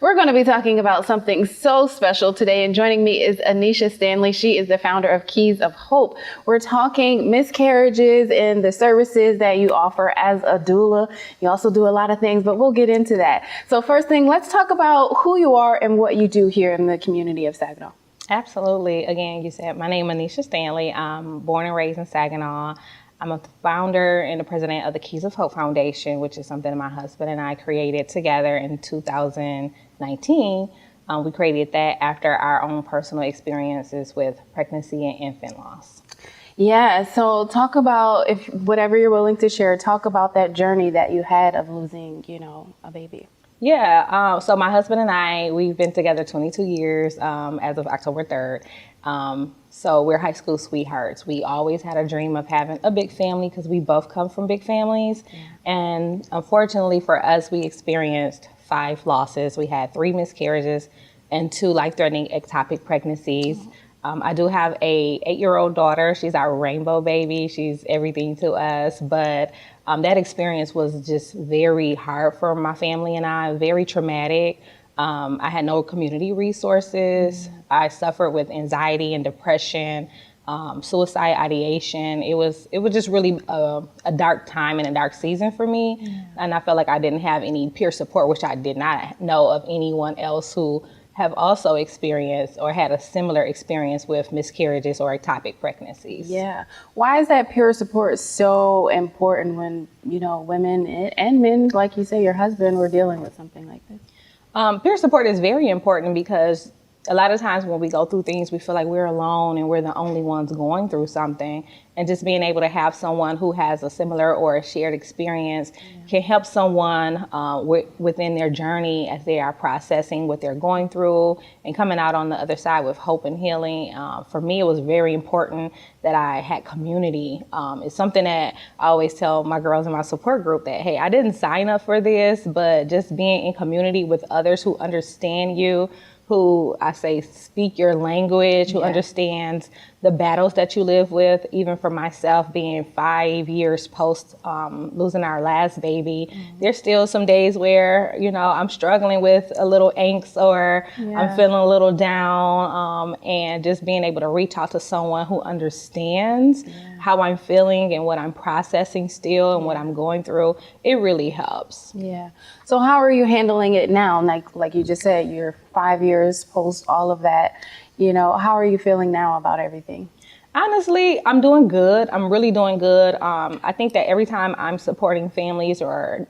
We're going to be talking about something so special today, and joining me is Anisha Stanley. She is the founder of Keys of Hope. We're talking miscarriages and the services that you offer as a doula. You also do a lot of things, but we'll get into that. So first thing, let's talk about who you are and what you do here in the community of Saginaw. Absolutely. Again, you said my name is Anisha Stanley. I'm born and raised in Saginaw. I'm a founder and the president of the Keys of Hope Foundation, which is something my husband and I created together in 2019. We created that after our own personal experiences with pregnancy and infant loss. Yeah, so talk about, if whatever you're willing to share, talk about that journey that you had of losing, a baby. Yeah, so my husband and I, we've been together 22 years as of October 3rd. So we're high school sweethearts. We always had a dream of having a big family because we both come from big families. Yeah. And unfortunately for us, we experienced 5 losses. We had 3 miscarriages and 2 life-threatening ectopic pregnancies. I do have a 8-year-old daughter. She's our rainbow baby. She's everything to us. But that experience was just very hard for my family and I, very traumatic. I had no community resources. I suffered with anxiety and depression, suicide ideation. It was just really a dark time and a dark season for me. Yeah. And I felt like I didn't have any peer support, which I did not know of anyone else who have also experienced or had a similar experience with miscarriages or ectopic pregnancies. Yeah. Why is that peer support so important when, women and men, like you say, your husband, were dealing with something like this? Peer support is very important because a lot of times when we go through things, we feel like we're alone and we're the only ones going through something. And just being able to have someone who has a similar or a shared experience can help someone within their journey as they are processing what they're going through and coming out on the other side with hope and healing. For me, it was very important that I had community. It's something that I always tell my girls in my support group that, hey, I didn't sign up for this, but just being in community with others who understand you, who I say speak your language, who understands the battles that you live with. Even for myself, being 5 years post losing our last baby, there's still some days where, I'm struggling with a little angst or I'm feeling a little down, and just being able to reach out to someone who understands how I'm feeling and what I'm processing still and what I'm going through, it really helps. Yeah. So how are you handling it now? Like you just said, you're 5 years post all of that. How are you feeling now about everything? Honestly, I'm doing good. I'm really doing good. I think that every time I'm supporting families or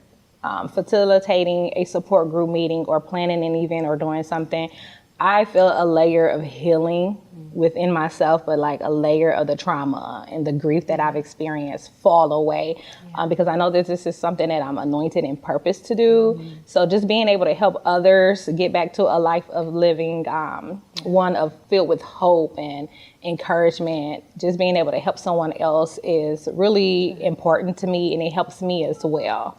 facilitating a support group meeting or planning an event or doing something, I feel a layer of healing within myself, but like a layer of the trauma and the grief that I've experienced fall away, because I know that this is something that I'm anointed and purposed to do. So just being able to help others get back to a life of living, one of filled with hope and encouragement, just being able to help someone else is really important to me, and it helps me as well.